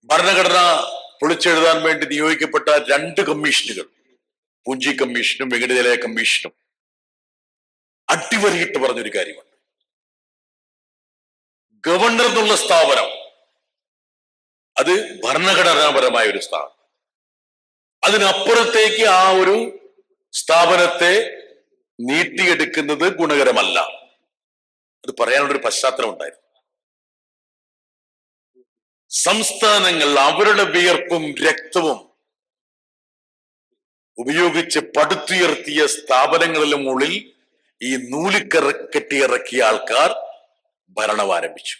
ഭരണഘടന പൊളിച്ചെഴുതാൻ വേണ്ടി നിയോഗിക്കപ്പെട്ട 2 കമ്മീഷനുകൾ, പൂഞ്ചി കമ്മീഷനും വെങ്കടചലയ കമ്മീഷനും അടിവരയിട്ട് പറഞ്ഞൊരു കാര്യമാണ്, ഗവർണർ എന്നുള്ള സ്ഥാപനം അത് ഭരണഘടനാപരമായ ഒരു സ്ഥാപനം. അതിനപ്പുറത്തേക്ക് ആ ഒരു സ്ഥാപനത്തെ നീട്ടിയെടുക്കുന്നത് ഗുണകരമല്ല. അത് പറയാനുള്ളൊരു പശ്ചാത്തലം ഉണ്ടായിരുന്നു. സംസ്ഥാനങ്ങൾ അവരുടെ വിയർപ്പും രക്തവും ഉപയോഗിച്ച് പടുത്തുയർത്തിയ സ്ഥാപനങ്ങളിലും മുകളിൽ ഈ കെട്ടിയിറക്കിയ ആൾക്കാർ ഭരണം ആരംഭിച്ചു.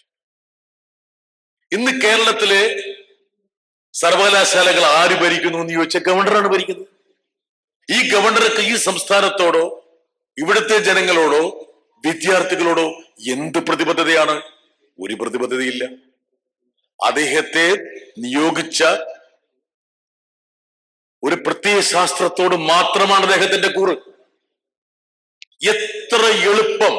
ഇന്ന് കേരളത്തിലെ സർവകലാശാലകൾ ആര് ഭരിക്കുന്നു എന്ന് ചോദിച്ചാൽ ഗവർണറാണ് ഭരിക്കുന്നത്. ഈ ഗവർണർക്ക് ഈ സംസ്ഥാനത്തോടോ ഇവിടുത്തെ ജനങ്ങളോടോ വിദ്യാർത്ഥികളോടോ എന്ത് പ്രതിബദ്ധതയാണ്? ഒരു പ്രതിബദ്ധതയില്ല. അദ്ദേഹത്തെ നിയോഗിച്ച ഒരു പ്രത്യയ ശാസ്ത്രത്തോട് മാത്രമാണ് അദ്ദേഹത്തിന്റെ കൂറ്. എത്ര എളുപ്പം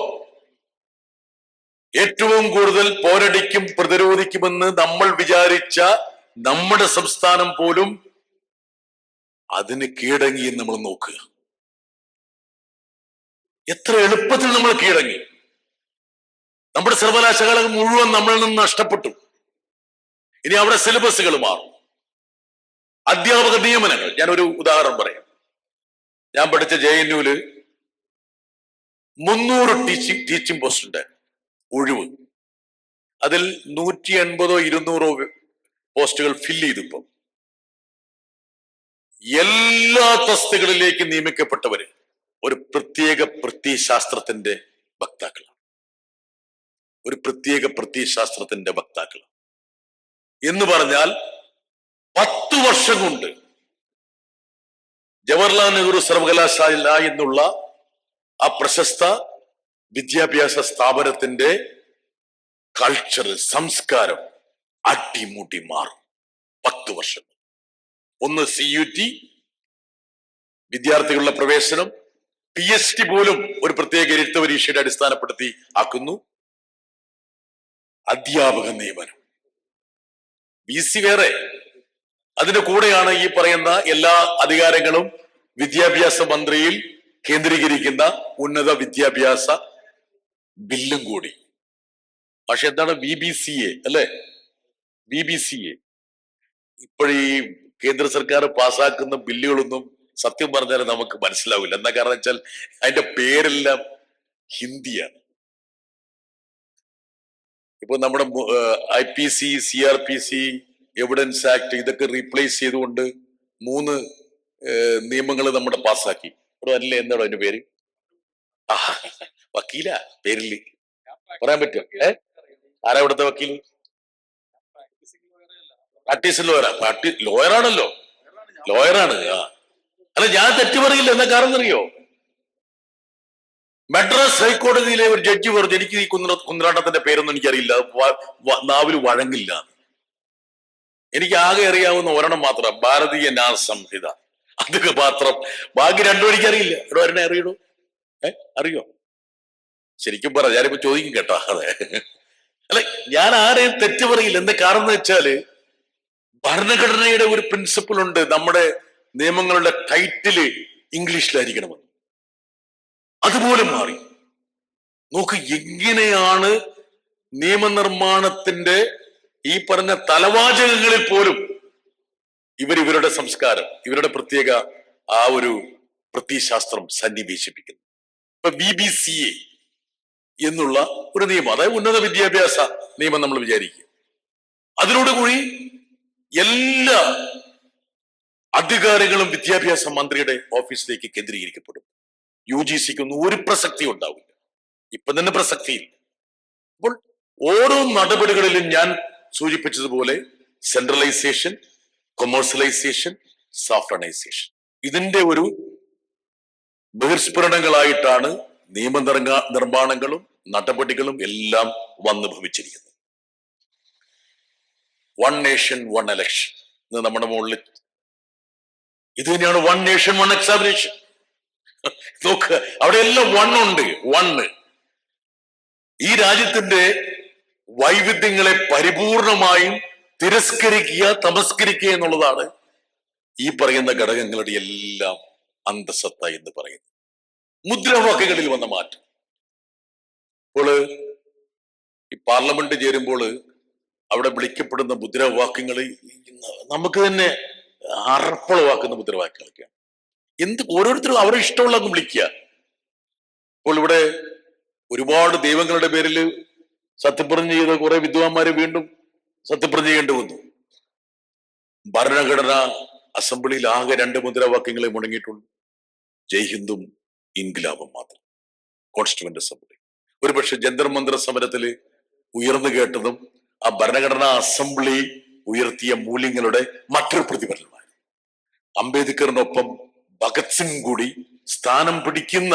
ഏറ്റവും കൂടുതൽ പോരടിക്കും പ്രതിരോധിക്കുമെന്ന് നമ്മൾ വിചാരിച്ച നമ്മുടെ സംസ്ഥാനം പോലും അതിന് കീഴടങ്ങി എന്ന് നമ്മൾ നോക്കുക. എത്ര എളുപ്പത്തിൽ നമ്മൾ കീഴടങ്ങി. നമ്മുടെ സർവകലാശാലകൾ മുഴുവൻ നമ്മളിൽ നിന്ന് നഷ്ടപ്പെട്ടു. ഇനി അവിടെ സിലബസുകൾ മാറും. അധ്യാപക നിയമനങ്ങൾ, ഞാനൊരു ഉദാഹരണം പറയാം. ഞാൻ പഠിച്ച JNUല് 300 ടീച്ചിങ് പോസ്റ്റ് ഉണ്ട് ഒഴിവ്. അതിൽ 180 200 പോസ്റ്റുകൾ ഫില്ല് ചെയ്തു. ഇപ്പം എല്ലാ തസ്തികളിലേക്ക് നിയമിക്കപ്പെട്ടവര് ഒരു പ്രത്യേക പ്രത്യയശാസ്ത്രത്തിന്റെ വക്താക്കളാണ്. ഒരു പ്രത്യേക പ്രത്യയശാസ്ത്രത്തിന്റെ വക്താക്കളാണ് എന്ന് പറഞ്ഞാൽ 10 വർഷം കൊണ്ട് ജവഹർലാൽ നെഹ്റു സർവകലാശാല എന്നുള്ള ആ പ്രശസ്ത വിദ്യാഭ്യാസ സ്ഥാപനത്തിന്റെ കൾച്ചർ, സംസ്കാരം അടിമുടി മാറും. 10 വർഷം. ഒന്ന് CUT, വിദ്യാർത്ഥികളുടെ പ്രവേശനം, PhD പോലും ഒരു പ്രത്യേക എഴുത്ത് പരീക്ഷയുടെ അടിസ്ഥാനപ്പെടുത്തി ആക്കുന്നു. അധ്യാപക നിയമനം, BC വേറെ. അതിന്റെ കൂടെയാണ് ഈ പറയുന്ന എല്ലാ അധികാരങ്ങളും വിദ്യാഭ്യാസ മന്ത്രിയിൽ കേന്ദ്രീകരിക്കുന്ന ഉന്നത വിദ്യാഭ്യാസ ബില്ലും കൂടി. പക്ഷെ എന്താണ് VBCA അല്ലെ? VBCA ഇപ്പോഴീ കേന്ദ്ര സർക്കാർ പാസ്സാക്കുന്ന ബില്ലുകളൊന്നും സത്യം പറഞ്ഞാൽ നമുക്ക് മനസ്സിലാവില്ല. എന്താ കാരണം വെച്ചാൽ അതിന്റെ പേരെല്ലാം ഹിന്ദിയാണ്. ഇപ്പൊ നമ്മുടെ IPC, CRPC, എവിഡൻസ് ആക്ട് ഇതൊക്കെ റീപ്ലേസ് ചെയ്തുകൊണ്ട് 3 നിയമങ്ങൾ നമ്മുടെ പാസ്സാക്കി. ഇവിടെ അല്ലേ, എന്താണോ അതിന്റെ പേര്? വക്കീല പേരില് പറയാൻ പറ്റും? ആരാ ഇവിടുത്തെ വക്കീൽ? പ്രാക്ടീസ് ലോയറാണല്ലോ, ലോയറാണ്. അല്ല, ഞാൻ തെറ്റ് പറയില്ല. എന്താ കാരണം അറിയോ? മദ്രാസ് ഹൈക്കോടതിയിലെ ഒരു ജഡ്ജി പറഞ്ഞു, എനിക്ക് ഈ കുന്ത്രാട്ടത്തിന്റെ പേരൊന്നും എനിക്കറിയില്ല, നാവിൽ വഴങ്ങില്ല. എനിക്ക് ആകെ അറിയാവുന്ന ഒരെണ്ണം മാത്രം, ഭാരതീയ ന്യായ സംഹിത. അതൊക്കെ മാത്രം. ബാക്കി 2 എനിക്കറിയില്ല. ഇവിടെ ഒരെണ്ണേ അറിയണു. അറിയോ? ശരിക്കും പറ, ഞാനിപ്പോ ചോദിക്കും കേട്ടോ. അതെ, അല്ലെ, ഞാൻ ആരെയും തെറ്റ് പറയില്ല. എന്താ കാരണം എന്ന് വെച്ചാല് ഭരണഘടനയുടെ ഒരു പ്രിൻസിപ്പിൾ ഉണ്ട്, നമ്മുടെ നിയമങ്ങളുടെ ടൈറ്റില് ഇംഗ്ലീഷിലായിരിക്കണമെന്ന്. അതുപോലെ മാറി. നോക്ക് എങ്ങനെയാണ് നിയമനിർമ്മാണത്തിന്റെ ഈ പറഞ്ഞ തലവാചകങ്ങളിൽ പോലും ഇവരുടെ സംസ്കാരം, ഇവരുടെ പ്രത്യേക ആ ഒരു പ്രത്യയശാസ്ത്രം സന്നിവേശിപ്പിക്കുന്നു. ഇപ്പൊ VBCA എന്നുള്ള ഒരു നിയമം, അതായത് ഉന്നത വിദ്യാഭ്യാസ നിയമം നമ്മൾ വിചാരിക്കുക. അതിനോടുകൂടി എല്ലാ അധികാരങ്ങളും വിദ്യാഭ്യാസ മന്ത്രിയുടെ ഓഫീസിലേക്ക് കേന്ദ്രീകരിക്കപ്പെടും. UGCക്കൊന്നും ഒരു പ്രസക്തി ഉണ്ടാവില്ല. ഇപ്പൊ തന്നെ പ്രസക്തിയില്ല. അപ്പോൾ ഓരോ നടപടികളിലും ഞാൻ സൂചിപ്പിച്ചതുപോലെ സെൻട്രലൈസേഷൻ, കൊമേഴ്സ്യലൈസേഷൻ, സോഫ്റ്റനൈസേഷൻ, ഇതിന്റെ ഒരു ബഹിർസ്ഫുരണങ്ങളായിട്ടാണ് നിയമനിർമ്മാണങ്ങളും നടപടികളും എല്ലാം വന്നു ഭവിച്ചിരിക്കുന്നത്. 1 നേഷൻ 1 എലക്ഷൻ എന്ന് നമ്മുടെ മുകളിൽ ഇത് തന്നെയാണ്. 1 നേഷൻ 1 എക്സാമിനേഷൻ. നോക്ക്, അവിടെ എല്ലാം 1 ഉണ്ട്. 1 ഈ രാജ്യത്തിന്റെ വൈവിധ്യങ്ങളെ പരിപൂർണമായും തിരസ്കരിക്കുക, തമസ്കരിക്കുക എന്നുള്ളതാണ് ഈ പറയുന്ന ഘടകങ്ങളുടെ എല്ലാം അന്തസത്ത എന്ന് പറയുന്നത്. മുദ്രാവാക്യങ്ങളിൽ വന്ന മാറ്റം. ഇപ്പോൾ ഈ പാർലമെന്റ് ചേരുമ്പോൾ അവിടെ വിളിക്കപ്പെടുന്ന മുദ്രാവാക്യങ്ങൾ നമുക്ക് തന്നെ അറപ്പളവാക്കുന്ന മുദ്രാവാക്യങ്ങളൊക്കെയാണ്. ഓരോരുത്തരും അവരുടെ ഇഷ്ടമുള്ളതെന്ന് വിളിക്കുക. ഇപ്പോൾ ഇവിടെ ഒരുപാട് ദൈവങ്ങളുടെ പേരിൽ സത്യപ്രതിജ്ഞ ചെയ്ത കുറെ വിദ്വാൻമാര് വീണ്ടും സത്യപ്രതിജ്ഞ ചെയ്യേണ്ടി വന്നു. ഭരണഘടനാ അസംബ്ലിയിൽ ആകെ 2 മുദ്രാവാക്യങ്ങളെ മുടങ്ങിയിട്ടുള്ളൂ: ജയ് ഹിന്ദും ഇൻക്ലാബും മാത്രം. കോൺസ്റ്റിറ്റ്യൂവന്റ് അസംബ്ലി ഒരുപക്ഷെ ജന്തർ മന്ദർ സമരത്തില് ഉയർന്നു കേട്ടതും ആ ഭരണഘടനാ അസംബ്ലി ഉയർത്തിയ മൂല്യങ്ങളുടെ മറ്റൊരു പ്രതിഫലനമാണ്. അംബേദ്കറിനൊപ്പം ഭഗത് സിംഗ് കൂടി സ്ഥാനം പിടിക്കുന്ന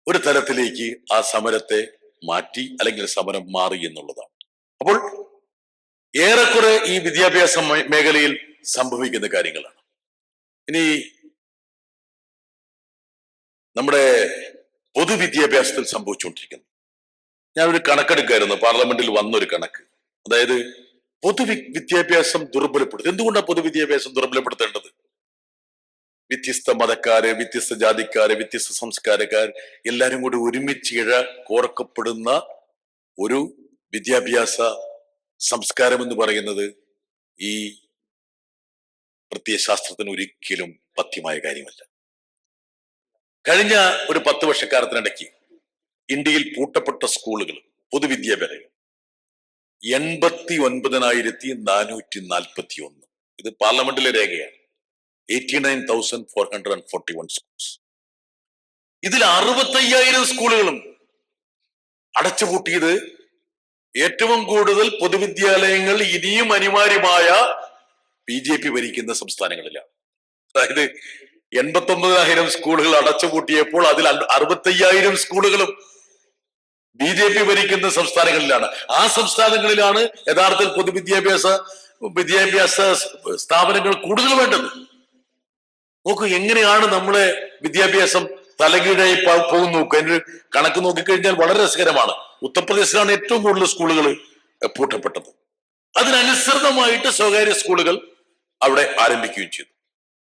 ഒരു തലത്തിലേക്ക് ആ സമരത്തെ മാറ്റി, അല്ലെങ്കിൽ സമരം മാറി എന്നുള്ളതാണ്. അപ്പോൾ ഏറെക്കുറെ ഈ വിദ്യാഭ്യാസ മേഖലയിൽ സംഭവിക്കുന്ന കാര്യങ്ങളാണ്. ഇനി നമ്മുടെ പൊതുവിദ്യാഭ്യാസത്തിൽ സംഭവിച്ചുകൊണ്ടിരിക്കുന്നത്, ഞാനൊരു കണക്കെടുക്കായിരുന്നു, പാർലമെന്റിൽ വന്നൊരു കണക്ക്. അതായത് വിദ്യാഭ്യാസം ദുർബലപ്പെടുത്തും. എന്തുകൊണ്ടാണ് പൊതുവിദ്യാഭ്യാസം ദുർബലപ്പെടുത്തേണ്ടത്? വ്യത്യസ്ത മതക്കാര്, വ്യത്യസ്ത ജാതിക്കാര്, വ്യത്യസ്ത സംസ്കാരക്കാർ എല്ലാരും കൂടി ഒരുമിച്ച് കോർക്കപ്പെടുന്ന ഒരു വിദ്യാഭ്യാസ സംസ്കാരം എന്ന് പറയുന്നത് ഈ പ്രത്യയശാസ്ത്രത്തിന് ഒരിക്കലും പഥ്യമായ കാര്യമല്ല. കഴിഞ്ഞ ഒരു 10 വർഷക്കാലത്തിനിടയ്ക്ക് ഇന്ത്യയിൽ പൂട്ടപ്പെട്ട സ്കൂളുകൾ, പൊതുവിദ്യാലയങ്ങൾ 89,441. ഇത് പാർലമെന്റിലെ രേഖയാണ്. 89,441 സ്കൂൾസ്. ഇതിൽ 65,000 സ്കൂളുകളും അടച്ചുപൂട്ടിയത് ഏറ്റവും കൂടുതൽ പൊതുവിദ്യാലയങ്ങൾ ഇനിയും അനിവാര്യമായ BJP ഭരിക്കുന്ന സംസ്ഥാനങ്ങളിലാണ്. അതായത് 89,000 സ്കൂളുകൾ അടച്ചുപൂട്ടിയപ്പോൾ അതിൽ 65,000 സ്കൂളുകളും BJP ഭരിക്കുന്ന സംസ്ഥാനങ്ങളിലാണ്. ആ സംസ്ഥാനങ്ങളിലാണ് യഥാർത്ഥത്തിൽ വിദ്യാഭ്യാസ സ്ഥാപനങ്ങൾ കൂടുതൽ വേണ്ടത്. നോക്കൂ എങ്ങനെയാണ് നമ്മളെ വിദ്യാഭ്യാസം തലകീഴായി പോകുന്നു. അതിന് കണക്ക് നോക്കിക്കഴിഞ്ഞാൽ വളരെ രസകരമാണ്. ഉത്തർപ്രദേശിലാണ് ഏറ്റവും കൂടുതൽ സ്കൂളുകൾ പൂട്ടപ്പെട്ടത്. അതിനനുസൃതമായിട്ട് സ്വകാര്യ സ്കൂളുകൾ അവിടെ ആരംഭിക്കുകയും ചെയ്തു.